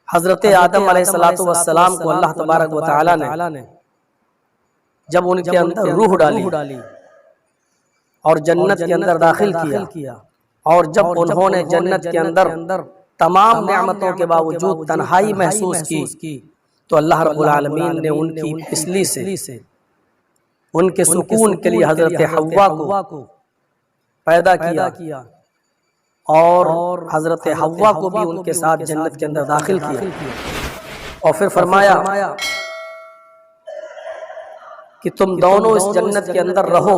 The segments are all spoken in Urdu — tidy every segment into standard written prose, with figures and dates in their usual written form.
حضرت آدم علیہ السلام کو اللہ تبارک و تعالی نے جب ان کے اندر روح ڈالی اور جنت کے اندر داخل کیا، اور جب انہوں نے جنت کے اندر تمام نعمتوں کے باوجود تنہائی محسوس کی تو اللہ رب العالمین نے ان کی پسلی سے ان کے سکون کے لیے حضرت حوا کو پیدا کیا اور حضرت حوا کو بھی ان کے ساتھ جنت کے اندر داخل کیا، اور پھر فرمایا کہ تم دونوں اس جنت کے اندر رہو،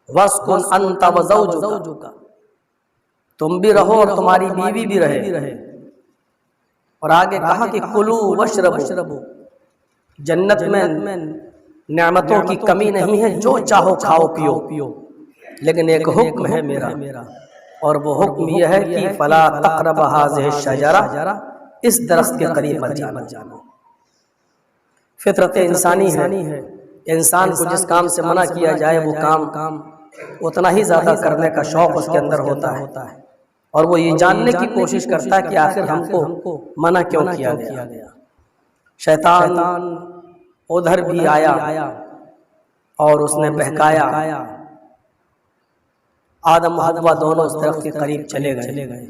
وَاسْكُنْ أَنْتَ وَزَوْجُكَ، تم بھی رہو اور تمہاری بیوی بھی رہے، اور آگے کہا کہ کُلُوا وَاشْرَبُوا، جنت میں نعمتوں کی کمی نہیں ہے، جو چاہو کھاؤ پیو، لیکن ایک حکم ہے میرا، اور وہ حکم یہ ہے کہ فَلَا تَقْرَبَ هَٰذِهِ الشَّجَرَةَ، اس درخت کے قریب مت جانا۔ فطرت انسانی ہے، انسان کو جس کام سے منع کیا جائے وہ کام اتنا ہی زیادہ کرنے کا شوق اس کے اندر ہوتا ہے، اور وہ یہ جاننے کی کوشش کرتا ہے کہ آخر ہم کو منع کیوں کیا گیا۔ شیطان ادھر بھی آیا اور اس نے بہکایا، آدم و حوا دونوں اس درخت کے قریب چلے گئے۔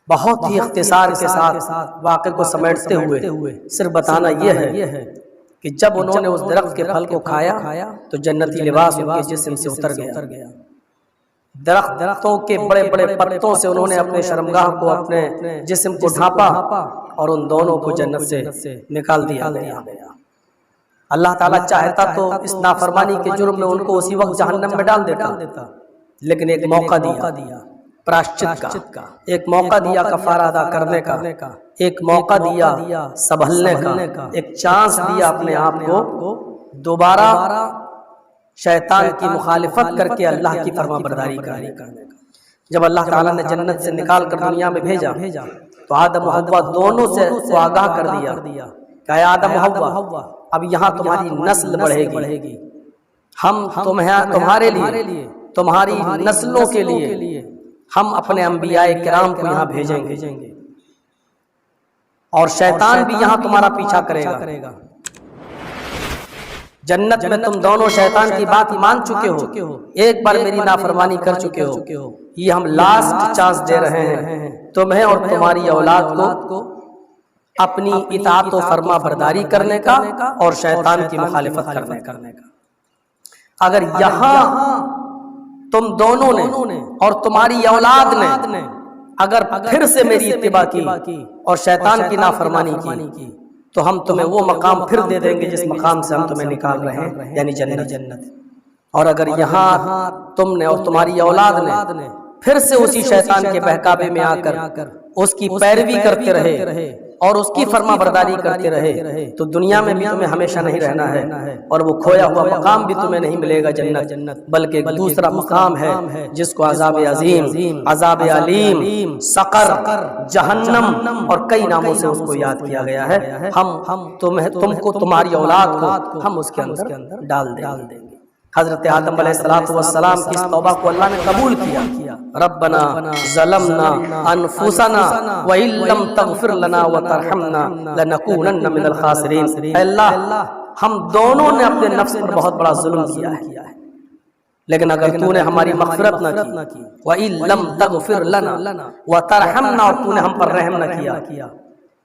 بہت ہی اختصار کے ساتھ واقعے کو سمیٹتے ہوئے صرف بتانا یہ ہے کہ جب انہوں نے اس درخت کے پھل کو کھایا تو جنتی لباس ان کے جسم سے اتر گیا۔ درختوں کے بڑے بڑے پتوں سے انہوں نے اپنے شرمگاہ کو، اپنے جسم کو ڈھانپا، اور ان دونوں کو جنت سے نکال دیا گیا۔ اللہ تعالیٰ چاہتا تو اس نافرمانی کے جرم میں ان کو اسی وقت جہنم میں ڈال دیتا، لیکن ایک موقع دیا پراشچت کا، ایک موقع دیا کفارہ ادا کرنے کا، ایک موقع دیا سنبھلنے کا، ایک چانس دیا اپنے آپ کو دوبارہ شیطان کی مخالفت کر کے اللہ کی فرما برداری کرنے کا۔ جب اللہ تعالیٰ نے جنت سے نکال کر دنیا میں بھیجا تو آدم و حوا دونوں سے آگاہ کر دیا کہ اے آدم و حوا، اب یہاں تمہاری نسل بڑھے گی، ہم تمہارے لیے، تمہاری نسلوں کے لیے ہم اپنے انبیاء کرام کو یہاں بھیجیں گے، اور شیطان بھی یہاں تمہارا پیچھا کرے گا۔ جنت میں تم دونوں شیطان کی بات مان چکے ہو، ایک بار میری نافرمانی کر چکے ہو، یہ ہم لاسٹ چانس دے رہے ہیں تمہیں اور تمہاری اولاد کو اپنی اطاعت و فرما برداری کرنے کا اور شیطان کی مخالفت کرنے کا۔ اگر یہاں تم دونوں نے اور تمہاری اولاد نے اگر پھر سے میری اتباع کی اور شیطان کی نافرمانی کی تو ہم تمہیں وہ مقام پھر دے دیں گے جس مقام سے ہم تمہیں نکال رہے ہیں، یعنی جنت۔ اور اگر یہاں تم نے اور تمہاری اولاد نے پھر سے اسی شیطان کے بہکاوے میں آ کر اس کی پیروی کرتے رہے اور اس کی فرما برداری کرتے رہے تو دنیا میں بھی تمہیں ہمیشہ نہیں رہنا ہے، اور وہ کھویا ہوا مقام بھی تمہیں نہیں ملے گا جنت، بلکہ ایک دوسرا مقام ہے جس کو عذاب عظیم، عذاب علیم، سقر، جہنم اور کئی ناموں سے اس کو یاد کیا گیا ہے۔ ہم تم کو، تمہاری اولاد کو ہم اس کے اندر ڈال دیں گے۔ حضرت آدم علیہ السلام کی اس توبہ کو اللہ نے قبول کیا۔ ربنا ظلمنا انفسنا وان لم تغفر لنا وترحمنا لنکونن من الخاسرین، اے اللہ ہم دونوں نے اپنے نفس پر بہت بڑا ظلم کیا ہے، لیکن اگر تو نے ہماری مغفرت نہ کی، وان لم تغفر لنا وترحمنا، اور تو نے ہم پر رحم نہ کیا،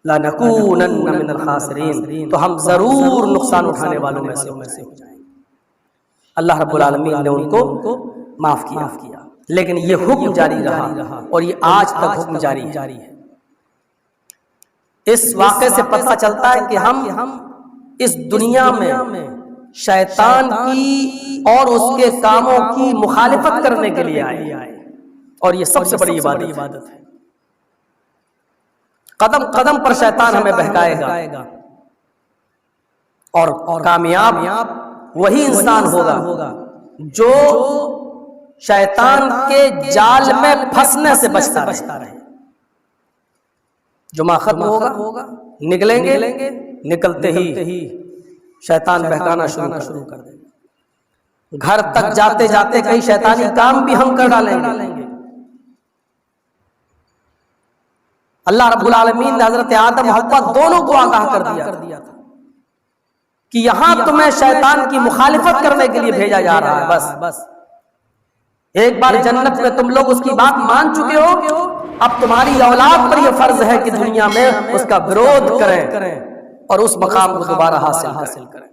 لنکونن من الخاسرین، تو ہم ضرور نقصان اٹھانے والوں میں سے ہو جائیں گے۔ اللہ رب العالمین نے ان کو معاف کیا، لیکن یہ حکم جاری رہا اور یہ آج تک حکم جاری ہے۔ اس واقعے سے پتہ چلتا ہے کہ ہم اس دنیا میں شیطان کی اور اس کے کاموں کی مخالفت کرنے کے لیے آئے، اور یہ سب سے بڑی عبادت ہے۔ قدم قدم پر شیطان ہمیں بہکائے گا، اور کامیاب وہی انسان ہوگا جو شیطان کے جال میں پھنسنے سے بچتا رہے۔ جمعہ ختم ہوگا، نکلیں گے، نکلتے ہی شیطان بہکانا شروع کر دے گا۔ گھر تک جاتے جاتے کئی شیطانی کام بھی ہم کر ڈالیں گے، اللہ رب العالمین نے حضرت آدم حوا دونوں کو آگاہ کر دیا تھا کہ یہاں تمہیں شیطان کی مخالفت کرنے کے لیے بھیجا جا رہا ہے. بس ایک بار جنت میں تم لوگ اس کی بات مان چکے ہو، اب تمہاری اولاد پر یہ فرض ہے کہ دنیا میں اس کا وروਧ کریں اور اس مقام کو دوبارہ حاصل کریں.